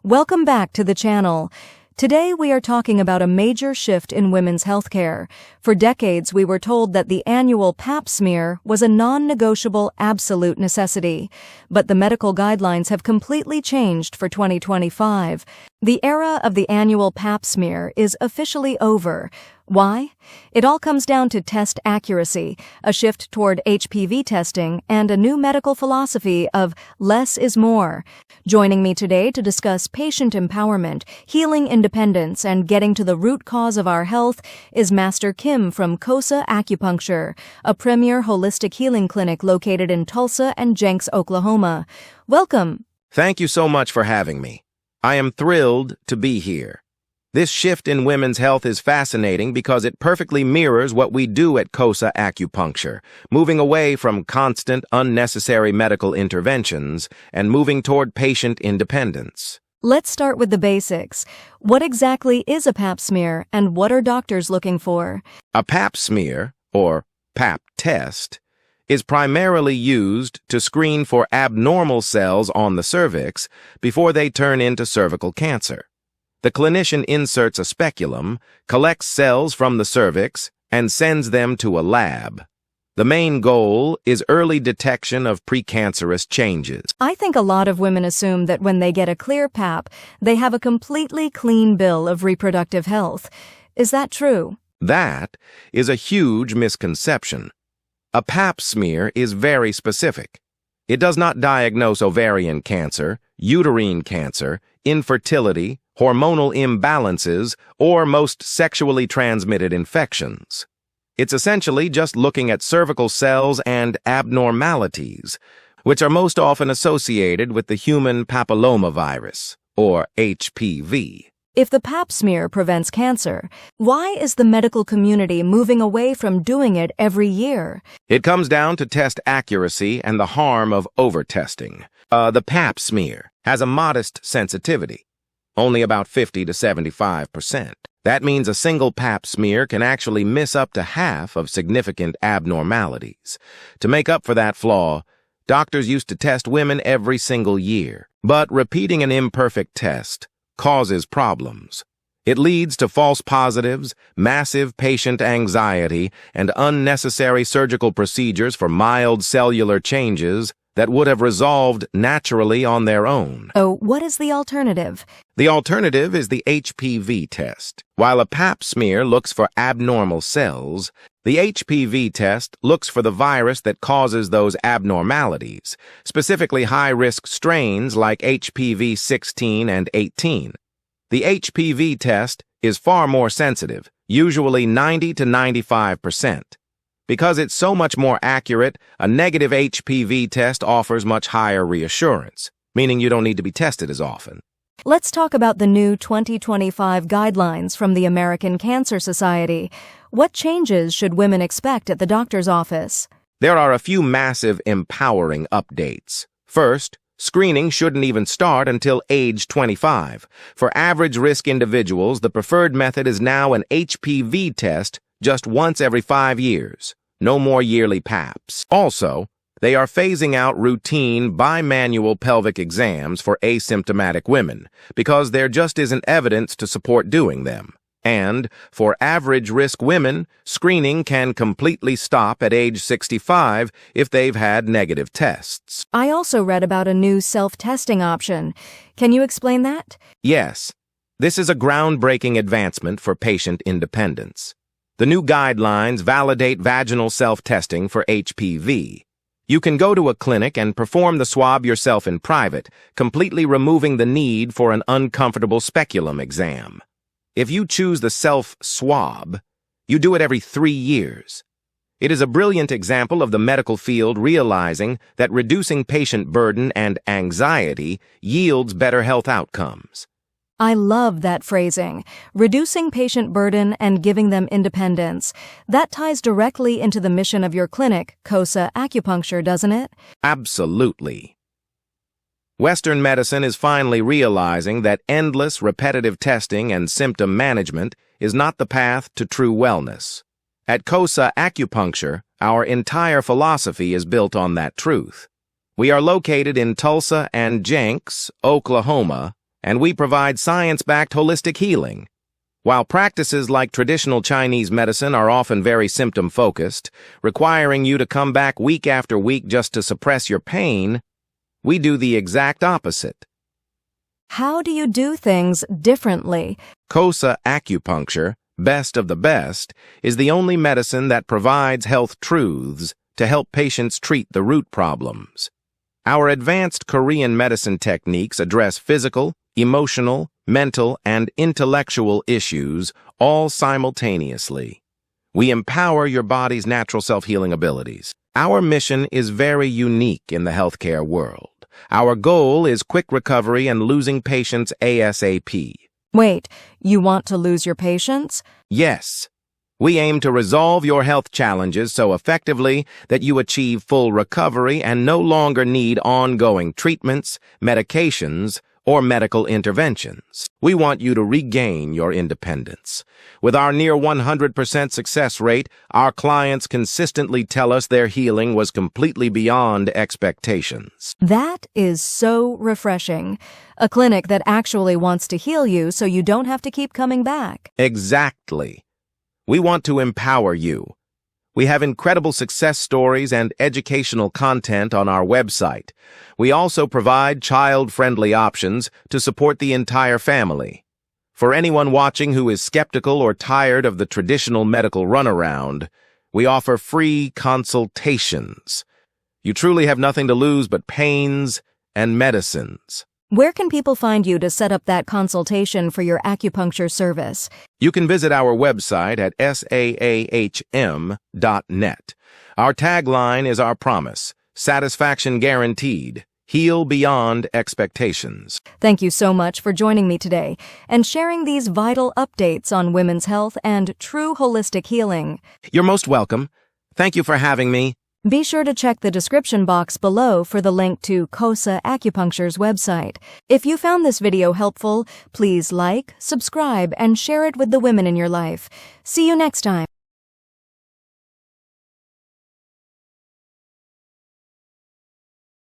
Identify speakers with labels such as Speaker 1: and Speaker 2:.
Speaker 1: Welcome back to the channel. Today we are talking about a major shift in women's healthcare. For decades we were told that the annual pap smear was a non-negotiable absolute necessity. But the medical guidelines have completely changed for 2025. The era of the annual pap smear is officially over. Why? It all comes down to test accuracy, a shift toward HPV testing, and a new medical philosophy of less is more. Joining me today to discuss patient empowerment, healing independence, and getting to the root cause of our health is Master Kim from KOSA Acupuncture, a premier holistic healing clinic located in Tulsa and Jenks, Oklahoma. Welcome.
Speaker 2: Thank you so much for having me. I am thrilled to be here. This shift in women's health is fascinating because it perfectly mirrors what we do at KOSA Acupuncture, moving away from constant, unnecessary medical interventions and moving toward patient independence.
Speaker 1: Let's start with the basics. What exactly is a pap smear, and what are doctors looking for?
Speaker 2: A pap smear, or pap test, is primarily used to screen for abnormal cells on the cervix before they turn into cervical cancer. The clinician inserts a speculum, collects cells from the cervix, and sends them to a lab. The main goal is early detection of precancerous changes.
Speaker 1: I think a lot of women assume that when they get a clear pap, they have a completely clean bill of reproductive health. Is that true?
Speaker 2: That is a huge misconception. A pap smear is very specific. It does not diagnose ovarian cancer, uterine cancer, infertility, hormonal imbalances, or most sexually transmitted infections. It's essentially just looking at cervical cells and abnormalities, which are most often associated with the human papillomavirus, or HPV.
Speaker 1: If the pap smear prevents cancer, why is the medical community moving away from doing it every year?
Speaker 2: It comes down to test accuracy and the harm of over-testing. The pap smear has a modest sensitivity, only about 50 to 75%. That means a single pap smear can actually miss up to half of significant abnormalities. To make up for that flaw, doctors used to test women every single year. But repeating an imperfect test causes problems. It leads to false positives, massive patient anxiety, and unnecessary surgical procedures for mild cellular changes that would have resolved naturally on their own.
Speaker 1: Oh, what is the alternative?
Speaker 2: The alternative is the HPV test. While a pap smear looks for abnormal cells, the HPV test looks for the virus that causes those abnormalities, specifically high-risk strains like HPV 16 and 18. The HPV test is far more sensitive, usually 90 to 95%. Because it's so much more accurate, a negative HPV test offers much higher reassurance, meaning you don't need to be tested as often.
Speaker 1: Let's talk about the new 2025 guidelines from the American Cancer Society. What changes should women expect at the doctor's office?
Speaker 2: There are a few massive empowering updates. First, screening shouldn't even start until age 25. For average-risk individuals, the preferred method is now an HPV test just once every 5 years. No more yearly PAPs. Also, they are phasing out routine bimanual pelvic exams for asymptomatic women because there just isn't evidence to support doing them. And for average-risk women, screening can completely stop at age 65 if they've had negative tests.
Speaker 1: I also read about a new self-testing option. Can you explain that?
Speaker 2: Yes, this is a groundbreaking advancement for patient independence. The new guidelines validate vaginal self-testing for HPV. You can go to a clinic and perform the swab yourself in private, completely removing the need for an uncomfortable speculum exam. If you choose the self-swab, you do it every 3 years. It is a brilliant example of the medical field realizing that reducing patient burden and anxiety yields better health outcomes.
Speaker 1: I love that phrasing, reducing patient burden and giving them independence. That ties directly into the mission of your clinic, KOSA Acupuncture, doesn't it?
Speaker 2: Absolutely. Western medicine is finally realizing that endless, repetitive testing and symptom management is not the path to true wellness. At KOSA Acupuncture, our entire philosophy is built on that truth. We are located in Tulsa and Jenks, Oklahoma, and we provide science-backed holistic healing. While practices like traditional Chinese medicine are often very symptom-focused, requiring you to come back week after week just to suppress your pain, we do the exact opposite.
Speaker 1: How do you do things differently?
Speaker 2: KOSA Acupuncture, best of the best, is the only medicine that provides health truths to help patients treat the root problems. Our advanced Korean medicine techniques address physical, emotional, mental, and intellectual issues all simultaneously. We empower your body's natural self-healing abilities. Our mission is very unique in the healthcare world. Our goal is quick recovery and losing patients ASAP.
Speaker 1: Wait, you want to lose your patients?
Speaker 2: Yes. We aim to resolve your health challenges so effectively that you achieve full recovery and no longer need ongoing treatments, medications, or medical interventions. We want you to regain your independence. With our near 100% success rate, our clients consistently tell us their healing was completely beyond expectations.
Speaker 1: That is so refreshing. A clinic that actually wants to heal you so you don't have to keep coming back.
Speaker 2: Exactly. We want to empower you. We have incredible success stories and educational content on our website. We also provide child-friendly options to support the entire family. For anyone watching who is skeptical or tired of the traditional medical runaround, we offer free consultations. You truly have nothing to lose but pains and medicines.
Speaker 1: Where can people find you to set up that consultation for your acupuncture service?
Speaker 2: You can visit our website at saahm.net. Our tagline is our promise: satisfaction guaranteed. Heal beyond expectations.
Speaker 1: Thank you so much for joining me today and sharing these vital updates on women's health and true holistic healing.
Speaker 2: You're most welcome. Thank you for having me.
Speaker 1: Be sure to check the description box below for the link to KOSA Acupuncture's website. If you found this video helpful, please like, subscribe, and share it with the women in your life. See you next time.